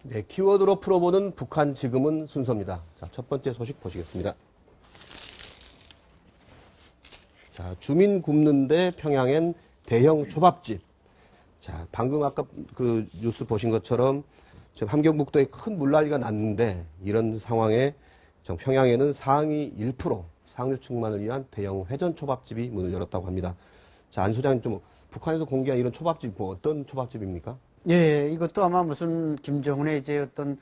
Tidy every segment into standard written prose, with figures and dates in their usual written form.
네, 키워드로 풀어보는 북한 지금은 순서입니다. 자, 첫 번째 소식 보시겠습니다. 자, 주민 굶는데 평양엔 대형 초밥집. 자, 방금 아까 그 뉴스 보신 것처럼 지금 함경북도에 큰 물난리가 났는데 이런 상황에 평양에는 상위 1% 상류층만을 위한 대형 회전 초밥집이 문을 열었다고 합니다. 자, 안 소장님 좀 북한에서 공개한 이런 초밥집 뭐 어떤 초밥집입니까? 예, 이것도 아마 무슨 김정은의 이제 어떤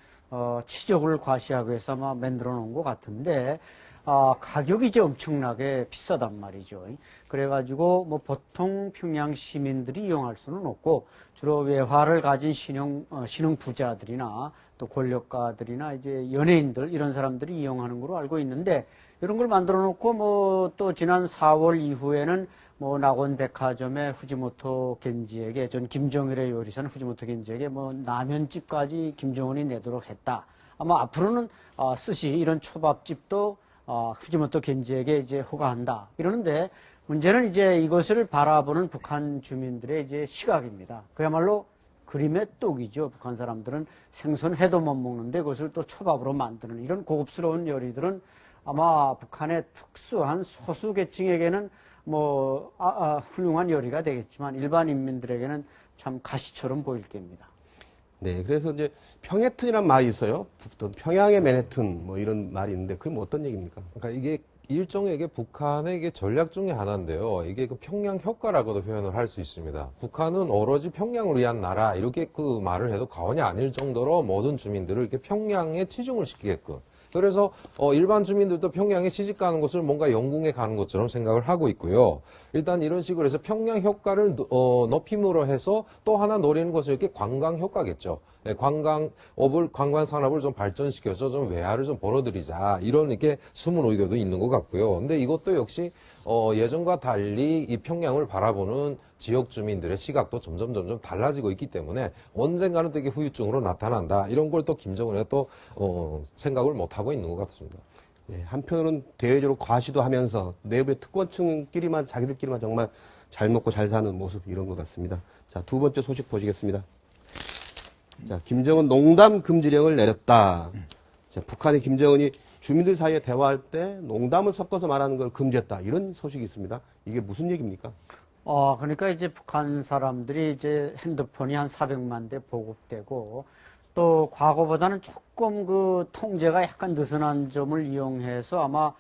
치적을 과시하기 위해서 아마 만들어 놓은 것 같은데 가격이 이제 엄청나게 비싸단 말이죠. 그래가지고 뭐 보통 평양 시민들이 이용할 수는 없고 주로 외화를 가진 신흥 부자들이나 또 권력가들이나 이제 연예인들 이런 사람들이 이용하는 걸로 알고 있는데 이런 걸 만들어 놓고 뭐 또 지난 4월 이후에는 뭐 낙원백화점에 후지모토 겐지에게 전 김정일의 요리사는 후지모토 겐지에게 뭐 라면집까지 김정은이 내도록 했다. 아마 앞으로는 스시 이런 초밥집도 후지모토 겐지에게 이제 허가한다. 이러는데 문제는 이제 이것을 바라보는 북한 주민들의 이제 시각입니다. 그야말로 그림의 떡이죠. 북한 사람들은 생선 회도 못 먹는데 그것을 또 초밥으로 만드는 이런 고급스러운 요리들은 아마 북한의 특수한 소수 계층에게는 뭐 훌륭한 요리가 되겠지만 일반 인민들에게는 참 가시처럼 보일 겁니다. 네, 그래서 이제 평해튼이란 말이 있어요. 평양의 맨해튼 뭐 이런 말이 있는데 그게 뭐 어떤 얘기입니까? 그러니까 이게 일종의 이게 북한의 이게 전략 중에 하나인데요. 이게 그 평양 효과라고도 표현을 할 수 있습니다. 북한은 오로지 평양을 위한 나라 이렇게 그 말을 해도 과언이 아닐 정도로 모든 주민들을 이렇게 평양에 치중을 시키게끔. 그래서 일반 주민들도 평양에 시집 가는 것을 뭔가 영궁에 가는 것처럼 생각을 하고 있고요. 일단 이런 식으로 해서 평양 효과를 높임으로 해서 또 하나 노리는 것은 이렇게 관광 효과겠죠. 네, 관광 산업을 좀 발전시켜서 좀 외화를 좀 벌어들이자 이런 이렇게 숨은 의도도 있는 것 같고요. 근데 이것도 역시 예전과 달리 이 평양을 바라보는 지역 주민들의 시각도 점점 달라지고 있기 때문에 언젠가는 되게 후유증으로 나타난다. 이런 걸 또 김정은이가 또 생각을 못 하고 있는 것 같습니다. 네, 한편으로는 대외적으로 과시도 하면서 내부의 특권층끼리만 자기들끼리만 정말 잘 먹고 잘 사는 모습 이런 것 같습니다. 자, 두 번째 소식 보시겠습니다. 자, 김정은 농담 금지령을 내렸다. 자, 북한의 김정은이 주민들 사이에 대화할 때 농담을 섞어서 말하는 걸 금지했다. 이런 소식이 있습니다. 이게 무슨 얘기입니까? 그러니까 이제 북한 사람들이 이제 핸드폰이 한 400만 대 보급되고 또 과거보다는 조금 그 통제가 약간 느슨한 점을 이용해서 아마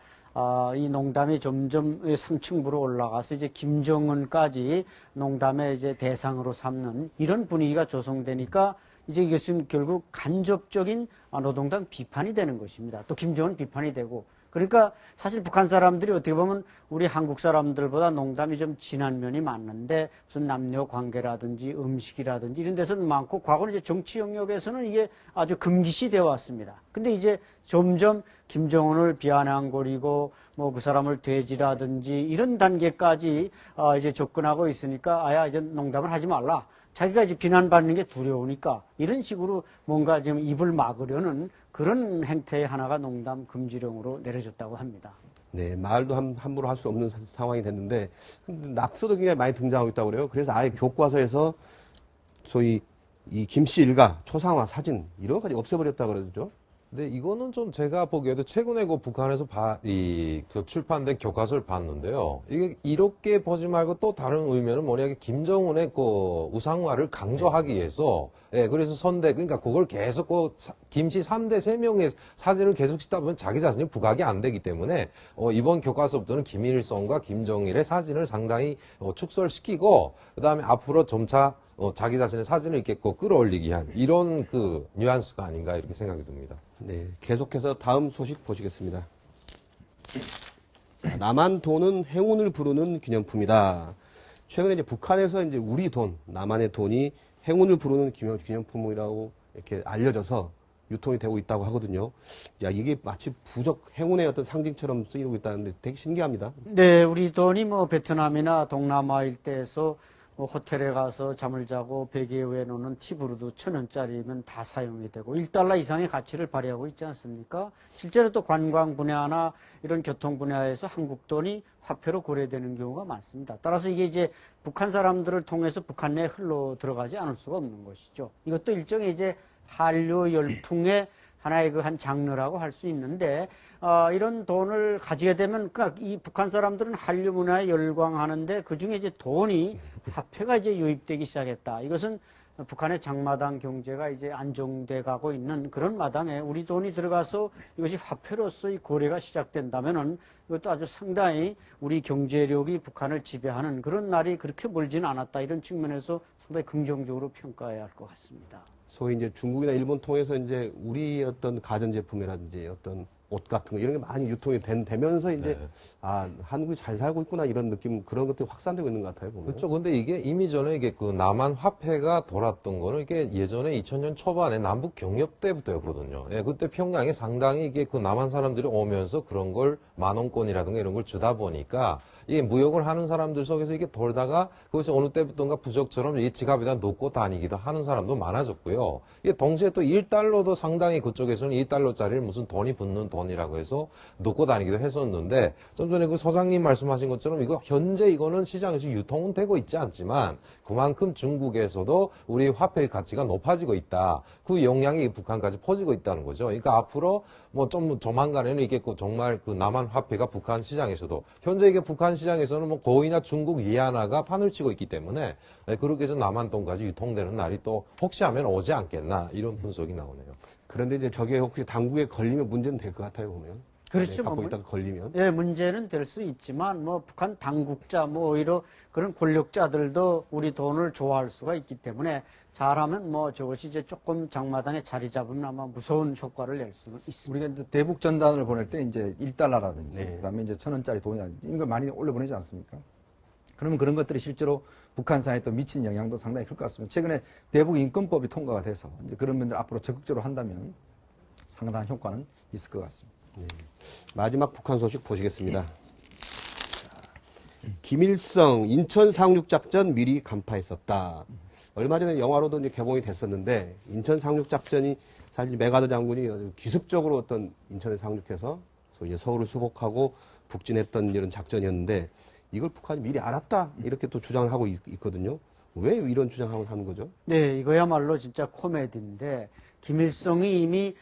이 농담이 점점 상층부로 올라가서 이제 김정은까지 농담의 이제 대상으로 삼는 이런 분위기가 조성되니까 이제 이것은 결국 간접적인 노동당 비판이 되는 것입니다. 또 김정은 비판이 되고 그러니까 사실 북한 사람들이 어떻게 보면 우리 한국 사람들보다 농담이 좀 진한 면이 많는데 무슨 남녀 관계라든지 음식이라든지 이런 데서는 많고 과거는 이제 정치 영역에서는 이게 아주 금기시 되어 왔습니다. 근데 이제 점점 김정은을 비아냥거리고 뭐 그 사람을 돼지라든지 이런 단계까지 이제 접근하고 있으니까 이제 농담을 하지 말라. 자기가 이제 비난받는 게 두려우니까 이런 식으로 뭔가 지금 입을 막으려는 그런 행태의 하나가 농담 금지령으로 내려졌다고 합니다. 네, 말도 함부로 할 수 없는 상황이 됐는데 낙서도 굉장히 많이 등장하고 있다고 그래요. 그래서 아예 교과서에서 소위 이 김씨 일가, 초상화, 사진 이런 것까지 없애버렸다고 그러죠. 근데 이거는 좀 제가 보기에도 최근에 그 북한에서 출판된 교과서를 봤는데요. 이게 이렇게 보지 말고 또 다른 의미는 뭐냐면 김정은의 그 우상화를 강조하기 위해서 그래서 그러니까 그걸 계속 김씨 3대 3명의 사진을 계속 찍다 보면 자기 자신이 부각이 안 되기 때문에 이번 교과서부터는 김일성과 김정일의 사진을 상당히 축소시키고 그다음에 앞으로 점차 자기 자신의 사진을 이렇게 끌어올리기 위한 이런 그 뉘앙스가 아닌가 이렇게 생각이 듭니다. 네, 계속해서 다음 소식 보시겠습니다. 남한돈은 행운을 부르는 기념품이다. 최근에 이제 북한에서 이제 우리 돈, 남한의 돈이 행운을 부르는 기념품이라고 이렇게 알려져서 유통이 되고 있다고 하거든요. 이게 마치 부적 행운의 어떤 상징처럼 쓰이고 있다는데 되게 신기합니다. 네, 우리 돈이 뭐 베트남이나 동남아 일대에서 호텔에 가서 잠을 자고 베개 위에 놓는 팁으로도 1,000원짜리면 다 사용이 되고 1달러 이상의 가치를 발휘하고 있지 않습니까? 실제로 또 관광 분야나 이런 교통 분야에서 한국 돈이 화폐로 거래되는 경우가 많습니다. 따라서 이게 이제 북한 사람들을 통해서 북한 내에 흘러 들어가지 않을 수가 없는 것이죠. 이것도 일종의 이제 한류 열풍의 하나의 그 한 장르라고 할 수 있는데, 이런 돈을 가지게 되면, 그러니까 이 북한 사람들은 한류 문화에 열광하는데 그 중에 이제 돈이, 화폐가 이제 유입되기 시작했다. 이것은 북한의 장마당 경제가 이제 안정돼 가고 있는 그런 마당에 우리 돈이 들어가서 이것이 화폐로서 이 거래가 시작된다면은 이것도 아주 상당히 우리 경제력이 북한을 지배하는 그런 날이 그렇게 멀지는 않았다. 이런 측면에서 상당히 긍정적으로 평가해야 할 것 같습니다. 소위 이제 중국이나 일본 통해서 이제 우리 어떤 가전제품이라든지 어떤 옷 같은 거 이런 게 많이 유통이 되면서 이제 네. 아, 한국이 잘 살고 있구나 이런 느낌 그런 것들이 확산되고 있는 것 같아요. 보면. 그렇죠. 근데 이게 이미 전에 이게 그 남한 화폐가 돌았던 거는 이게 예전에 2000년 초반에 남북 경협 때부터였거든요. 예, 그때 평양에 상당히 이게 그 남한 사람들이 오면서 그런 걸 만원권이라든가 이런 걸 주다 보니까 이게 무역을 하는 사람들 속에서 이게 돌다가 그것이 어느 때부터인가 부적처럼 이 지갑에다 놓고 다니기도 하는 사람도 많아졌고요. 이게 동시에 또 1달러도 상당히 그쪽에서는 1달러짜리를 무슨 돈이 붙는 돈이라고 해서 놓고 다니기도 했었는데 좀 전에 그 서장님 말씀하신 것처럼 이거 현재 이거는 시장에서 유통은 되고 있지 않지만 그만큼 중국에서도 우리 화폐의 가치가 높아지고 있다. 그 영향이 북한까지 퍼지고 있다는 거죠. 그러니까 앞으로 뭐 좀 조만간에는 이게 정말 그 남한 화폐가 북한 시장에서도 현재 이게 북한 시장에서는 뭐 거의나 중국 위안화가 판을 치고 있기 때문에 그렇게 해서 남한 돈까지 유통되는 날이 또 혹시 하면 오지 않겠나 이런 분석이 나오네요. 그런데 이제 저게 혹시 당국에 걸리면 문제는 될 것 같아요 보면. 그렇죠. 네, 갖고 뭐, 있다가 걸리면. 예, 문제는 될 수 있지만, 뭐, 북한 당국자, 뭐, 오히려 그런 권력자들도 우리 돈을 좋아할 수가 있기 때문에, 잘하면 뭐, 저것이 이제 조금 장마당에 자리 잡으면 아마 무서운 효과를 낼 수는 있습니다. 우리가 이제 대북 전단을 보낼 때 이제 1달러라든지, 네. 그다음에 이제 1,000원짜리 돈이라든지, 이런 걸 많이 올려보내지 않습니까? 그러면 그런 것들이 실제로 북한 사회에 또 미친 영향도 상당히 클 것 같습니다. 최근에 대북 인권법이 통과가 돼서 이제 그런 면들 앞으로 적극적으로 한다면 상당한 효과는 있을 것 같습니다. 네. 마지막 북한 소식 보시겠습니다. 김일성 인천 상륙작전 미리 간파했었다. 얼마 전에 영화로도 이제 개봉이 됐었는데 인천 상륙작전이 사실 메가더 장군이 아주 기습적으로 어떤 인천에 상륙해서 소위 서울을 수복하고 북진했던 이런 작전이었는데 이걸 북한이 미리 알았다 이렇게 또 주장을 하고 있거든요. 왜 이런 주장을 하는 거죠? 네, 이거야말로 진짜 코미디인데, 김일성이 이미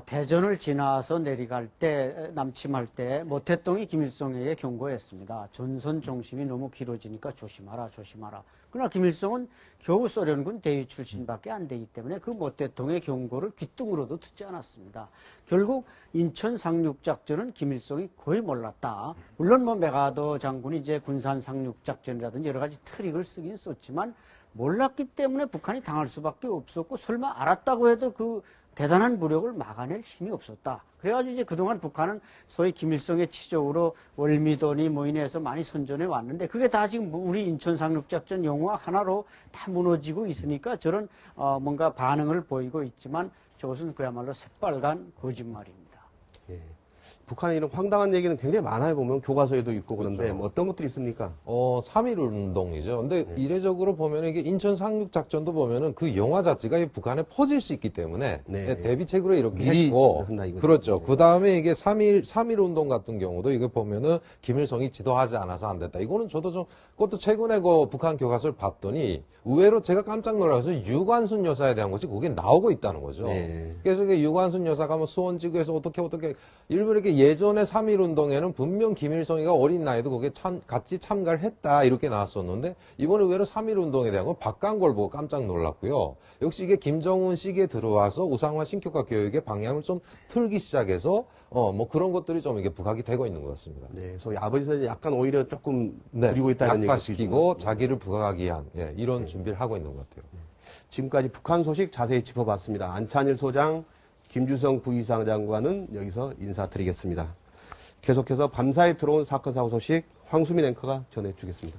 대전을 지나서 내려갈 때, 남침할 때 모태동이 김일성에게 경고했습니다. 전선 중심이 너무 길어지니까 조심하라, 조심하라. 그러나 김일성은 겨우 소련군 대위 출신밖에 안 되기 때문에 그 모태동의 경고를 귓등으로도 듣지 않았습니다. 결국 인천 상륙작전은 김일성이 거의 몰랐다. 물론 뭐 메가더 장군이 이제 군산 상륙작전이라든지 여러 가지 트릭을 쓰긴 썼지만 몰랐기 때문에 북한이 당할 수밖에 없었고 설마 알았다고 해도 그 대단한 무력을 막아낼 힘이 없었다. 그래가지고 이제 그동안 북한은 소위 김일성의 치적으로 월미도니 뭐 인해서 많이 선전해 왔는데 그게 다 지금 우리 인천 상륙작전 영화 하나로 다 무너지고 있으니까 저런 뭔가 반응을 보이고 있지만 저것은 그야말로 새빨간 거짓말입니다. 예. 북한의 이런 황당한 얘기는 굉장히 많아요 보면 교과서에도 있고 그런데 그렇죠. 뭐 어떤 것들이 있습니까? 3.1 운동이죠. 근데 이례적으로 보면 이게 인천 상륙작전도 보면은 그 영화 자체가 이 북한에 퍼질 수 있기 때문에 네. 대비책으로 이렇게 미리 했고. 한다 이거죠. 그렇죠. 네. 그 다음에 이게 3.1 운동 같은 경우도 이거 보면은 김일성이 지도하지 않아서 안 됐다. 이거는 저도 좀, 그것도 최근에 그 북한 교과서를 봤더니 의외로 제가 깜짝 놀라서 유관순 여사에 대한 것이 거기에 나오고 있다는 거죠. 네. 그래서 이게 유관순 여사가 뭐 수원지구에서 어떻게 일부러 이렇게 예전에 3.1 운동에는 분명 김일성이가 어린 나이도 거기에 같이 참가를 했다 이렇게 나왔었는데 이번에 의외로 3.1 운동에 대한 건 바꾼 걸 보고 깜짝 놀랐고요. 역시 이게 김정은 시기에 들어와서 우상화 신격화 교육의 방향을 좀 틀기 시작해서 뭐 그런 것들이 좀 이게 부각이 되고 있는 것 같습니다. 네, 소위 아버지 사진 약간 오히려 조금 네, 그리고 있다는 얘기가 약화시키고 있습니다. 자기를 부각하기 위한 이런 준비를 하고 있는 것 같아요. 지금까지 북한 소식 자세히 짚어봤습니다. 안찬일 소장, 김주성 부의상장관은 여기서 인사드리겠습니다. 계속해서 밤사이 들어온 사건 사고 소식 황수민 앵커가 전해주겠습니다.